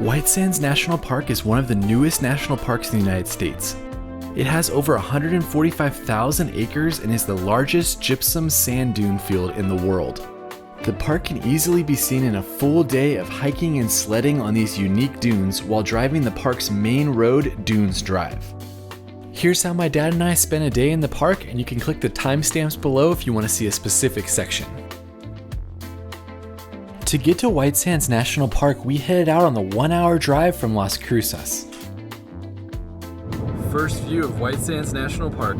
White Sands National Park is one of the newest national parks in the United States. It has over 145,000 acres and is the largest gypsum sand dune field in the world. The park can easily be seen in a full day of hiking and sledding on these unique dunes while driving the park's main road, Dunes Drive. Here's how my dad and I spent a day in the park, and you can click the timestamps below if you want to see a specific section. To get to White Sands National Park, we headed out on the 1-hour drive from Las Cruces. First view of White Sands National Park.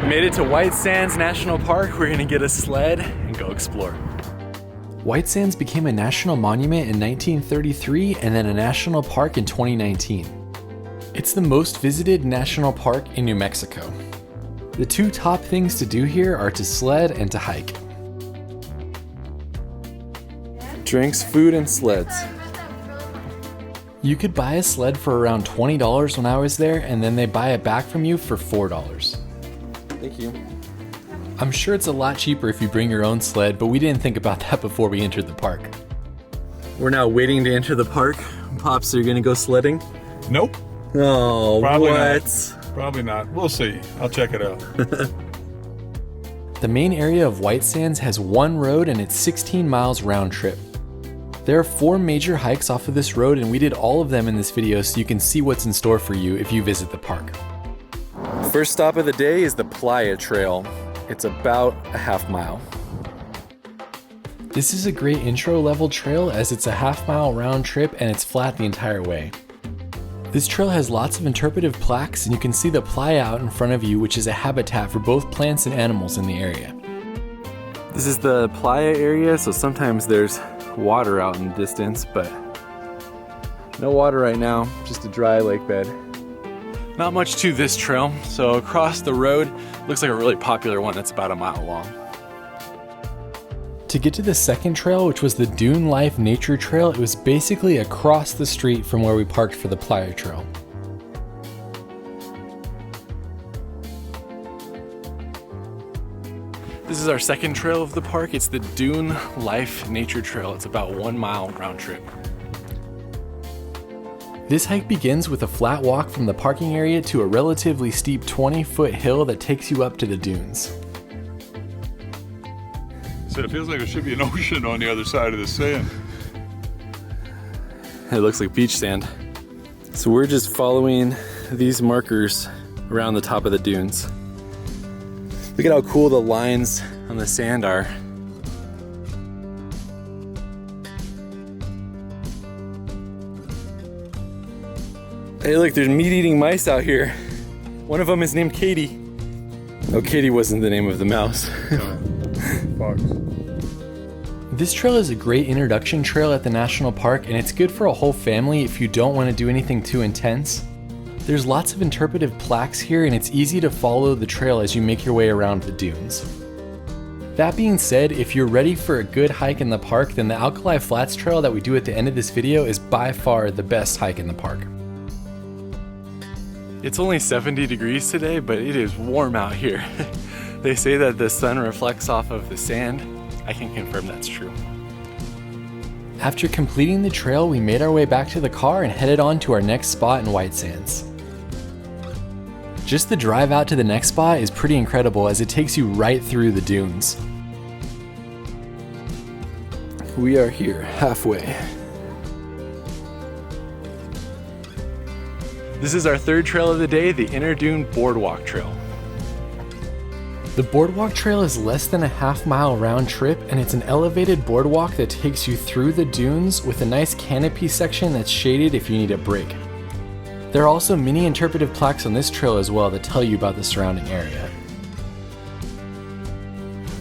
We made it to White Sands National Park. We're gonna get a sled and go explore. White Sands became a national monument in 1933 and then a national park in 2019. It's the most visited national park in New Mexico. The two top things to do here are to sled and to hike. Drinks, food, and sleds. You could buy a sled for around $20 when I was there, and then they buy it back from you for $4. Thank you. I'm sure it's a lot cheaper if you bring your own sled, but we didn't think about that before we entered the park. We're now waiting to enter the park. Pops, are you gonna go sledding? Nope. Oh, Probably what? Not. Probably not. We'll see. I'll check it out. The main area of White Sands has one road and it's 16 miles round trip. There are 4 major hikes off of this road, and we did all of them in this video so you can see what's in store for you if you visit the park. First stop of the day is the Playa Trail. It's about a half mile. This is a great intro level trail as it's a half-mile round trip and it's flat the entire way. This trail has lots of interpretive plaques, and you can see the playa out in front of you, which is a habitat for both plants and animals in the area. This is the playa area, so sometimes there's water out in the distance, but no water right now, just a dry lake bed. Not much to this trail, so across the road looks like a really popular one that's about a mile long. To get to the second trail, which was the Dune Life Nature Trail, it was basically across the street from where we parked for the Playa Trail. This is our second trail of the park. It's the Dune Life Nature Trail. It's about 1 mile round trip. This hike begins with a flat walk from the parking area to a relatively steep 20-foot hill that takes you up to the dunes. So it feels like there should be an ocean on the other side of the sand. It looks like beach sand. So we're just following these markers around the top of the dunes. Look at how cool the lines on the sand are. Hey look, there's meat-eating mice out here. One of them is named Katie. Oh, Katie wasn't the name of the mouse. No. Fox. This trail is a great introduction trail at the national park, and it's good for a whole family if you don't want to do anything too intense. There's lots of interpretive plaques here, and it's easy to follow the trail as you make your way around the dunes. That being said, if you're ready for a good hike in the park, then the Alkali Flats trail that we do at the end of this video is by far the best hike in the park. It's only 70 degrees today, but it is warm out here. They say that the sun reflects off of the sand. I can confirm that's true. After completing the trail, we made our way back to the car and headed on to our next spot in White Sands. Just the drive out to the next spot is pretty incredible as it takes you right through the dunes. We are here, halfway. This is our third trail of the day, the Interdune Boardwalk Trail. The Boardwalk Trail is less than a half-mile round trip, and it's an elevated boardwalk that takes you through the dunes with a nice canopy section that's shaded if you need a break. There are also many interpretive plaques on this trail as well that tell you about the surrounding area.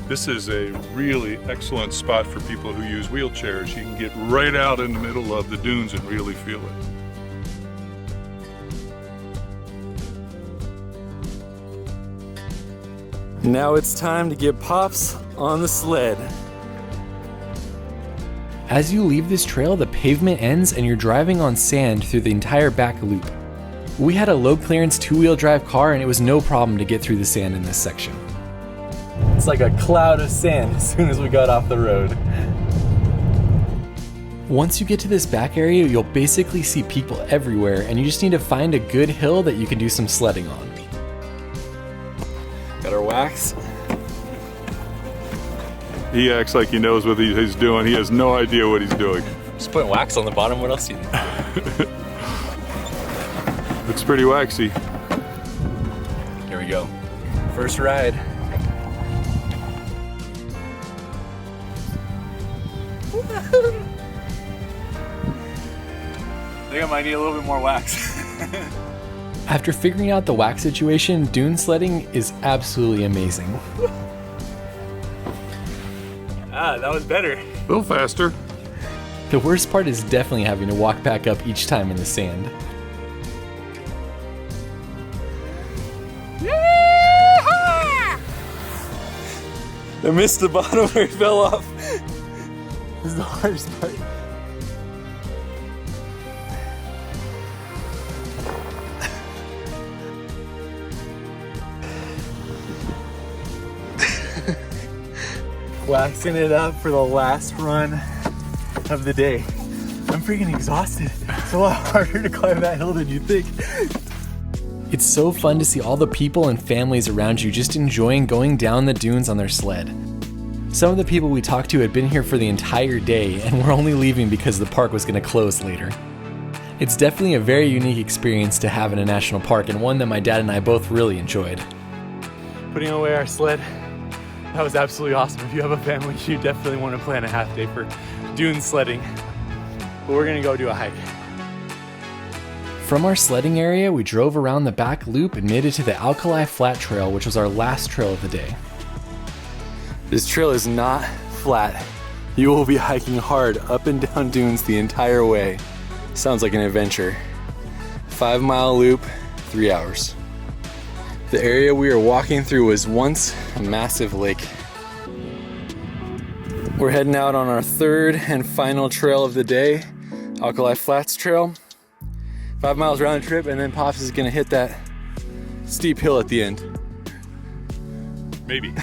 This is a really excellent spot for people who use wheelchairs. You can get right out in the middle of the dunes and really feel it. Now it's time to get Pops on the sled. As you leave this trail, the pavement ends and you're driving on sand through the entire back loop. We had a low clearance 2-wheel drive car and it was no problem to get through the sand in this section. It's like a cloud of sand as soon as we got off the road. Once you get to this back area, you'll basically see people everywhere, and you just need to find a good hill that you can do some sledding on. Got our wax. He acts like he knows what he's doing. He has no idea what he's doing. Just putting wax on the bottom. What else do you need? Looks pretty waxy. Here we go. First ride. I think I might need a little bit more wax. After figuring out the wax situation, dune sledding is absolutely amazing. That was better. A little faster. The worst part is definitely having to walk back up each time in the sand. I missed the bottom where it fell off. This is the hardest part. Waxing it up for the last run of the day. I'm freaking exhausted. It's a lot harder to climb that hill than you think. It's so fun to see all the people and families around you just enjoying going down the dunes on their sled. Some of the people we talked to had been here for the entire day and were only leaving because the park was going to close later. It's definitely a very unique experience to have in a national park, and one that my dad and I both really enjoyed. Putting away our sled, that was absolutely awesome. If you have a family, you definitely want to plan a half day for dune sledding. But we're gonna go do a hike. From our sledding area, we drove around the back loop and made it to the Alkali Flat Trail, which was our last trail of the day. This trail is not flat. You will be hiking hard up and down dunes the entire way. Sounds like an adventure. 5-mile loop, 3 hours. The area we are walking through was once a massive lake. We're heading out on our third and final trail of the day, Alkali Flats Trail. 5 miles round trip, and then Pops is gonna hit that steep hill at the end. Maybe.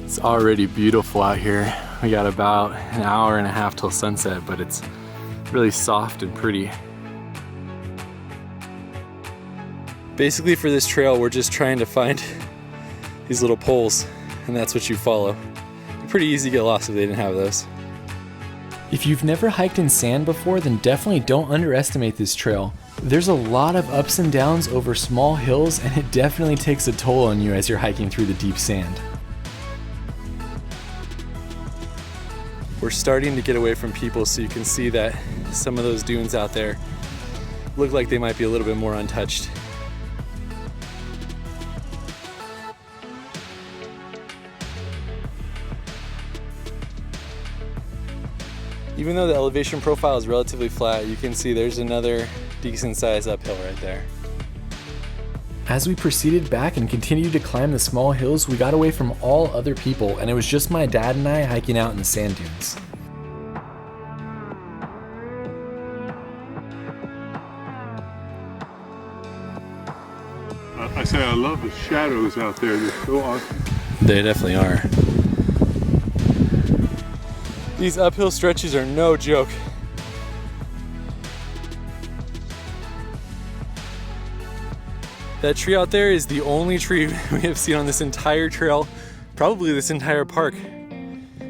It's already beautiful out here. We got about an hour and a half till sunset, but it's really soft and pretty. Basically for this trail, we're just trying to find these little poles, and that's what you follow. Pretty easy to get lost if they didn't have those. If you've never hiked in sand before, then definitely don't underestimate this trail. There's a lot of ups and downs over small hills, and it definitely takes a toll on you as you're hiking through the deep sand. We're starting to get away from people, so you can see that some of those dunes out there look like they might be a little bit more untouched. Even though the elevation profile is relatively flat, you can see there's another decent sized uphill right there. As we proceeded back and continued to climb the small hills, we got away from all other people, and it was just my dad and I hiking out in the sand dunes. I say I love the shadows out there. They're so awesome. They definitely are. These uphill stretches are no joke. That tree out there is the only tree we have seen on this entire trail, probably this entire park.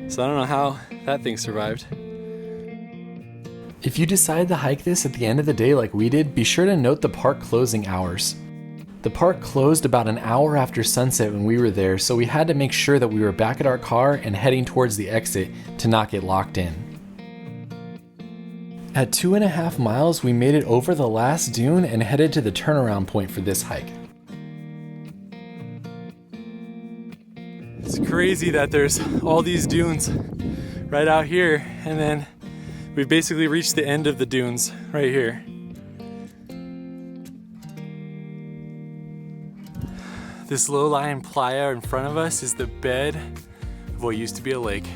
So I don't know how that thing survived. If you decide to hike this at the end of the day like we did, be sure to note the park closing hours. The park closed about an hour after sunset when we were there, so we had to make sure that we were back at our car and heading towards the exit to not get locked in. At 2.5 miles, we made it over the last dune and headed to the turnaround point for this hike. It's crazy that there's all these dunes right out here, and then we've basically reached the end of the dunes right here. This low-lying playa in front of us is the bed of what used to be a lake.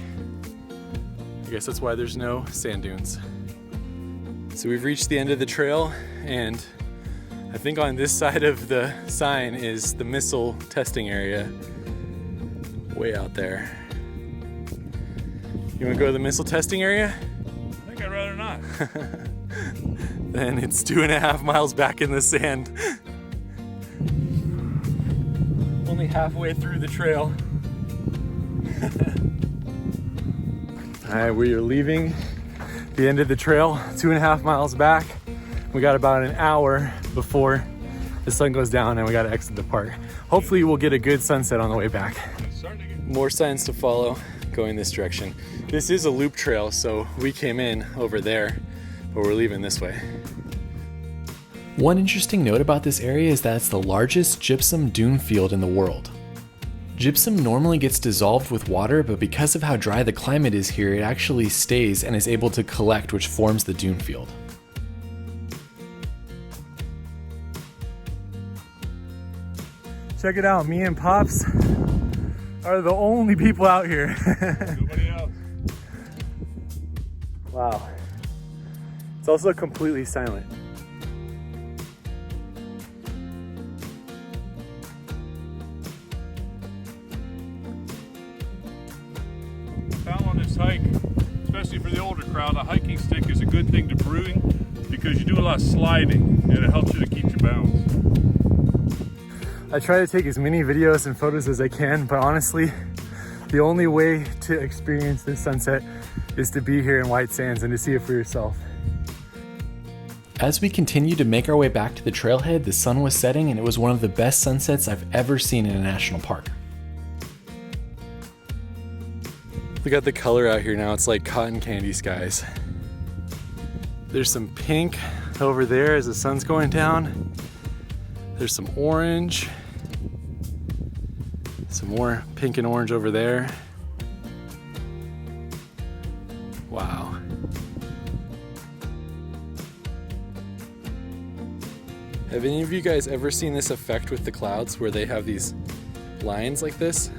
I guess that's why there's no sand dunes. So we've reached the end of the trail, and I think on this side of the sign is the missile testing area way out there. You wanna go to the missile testing area? I think I'd rather not. Then it's 2.5 miles back in the sand. Only halfway through the trail. All right, we are leaving the end of the trail, 2.5 miles back. We got about an hour before the sun goes down and we gotta exit the park. Hopefully we'll get a good sunset on the way back. More signs to follow going this direction. This is a loop trail, so we came in over there, but we're leaving this way. One interesting note about this area is that it's the largest gypsum dune field in the world. Gypsum normally gets dissolved with water, but because of how dry the climate is here, it actually stays and is able to collect, which forms the dune field. Check it out, me and Pops are the only people out here. Nobody else. Wow. It's also completely silent. Found on this hike, especially for the older crowd, a hiking stick is a good thing to bring because you do a lot of sliding and it helps you to keep your balance. I try to take as many videos and photos as I can, but honestly, the only way to experience this sunset is to be here in White Sands and to see it for yourself. As we continued to make our way back to the trailhead, the sun was setting and it was one of the best sunsets I've ever seen in a national park. Look at the color out here now, it's like cotton candy skies. There's some pink over there as the sun's going down. There's some orange. Some more pink and orange over there. Wow. Have any of you guys ever seen this effect with the clouds where they have these lines like this?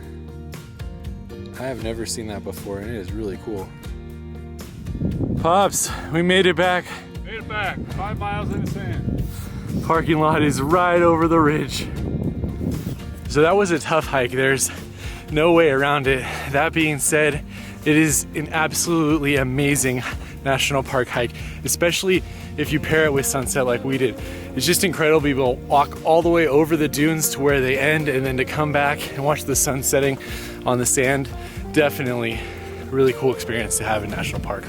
I have never seen that before and it is really cool. Pops, we made it back. Made it back, 5 miles in the sand. Parking lot is right over the ridge. So that was a tough hike. There's no way around it. That being said, it is an absolutely amazing national park hike, especially if you pair it with sunset like we did. It's just incredible to be able to walk all the way over the dunes to where they end and then to come back and watch the sun setting on the sand. Definitely a really cool experience to have in national park.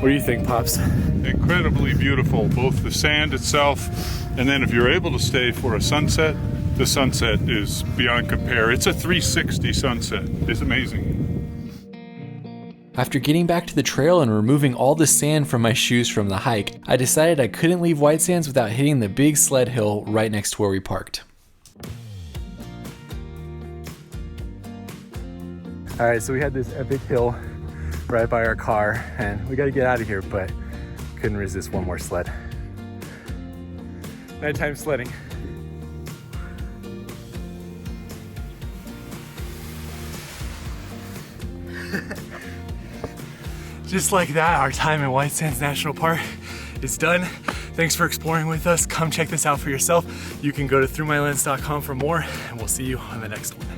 What do you think, Pops? Incredibly beautiful, both the sand itself, and then if you're able to stay for a sunset, the sunset is beyond compare. It's a 360 sunset. It's amazing. After getting back to the trail and removing all the sand from my shoes from the hike, I decided I couldn't leave White Sands without hitting the big sled hill right next to where we parked. All right, so we had this epic hill right by our car and we got to get out of here, but couldn't resist one more sled. Nighttime sledding. Just like that, our time in White Sands National Park is done. Thanks for exploring with us. Come check this out for yourself. You can go to throughmylens.com for more, and we'll see you on the next one.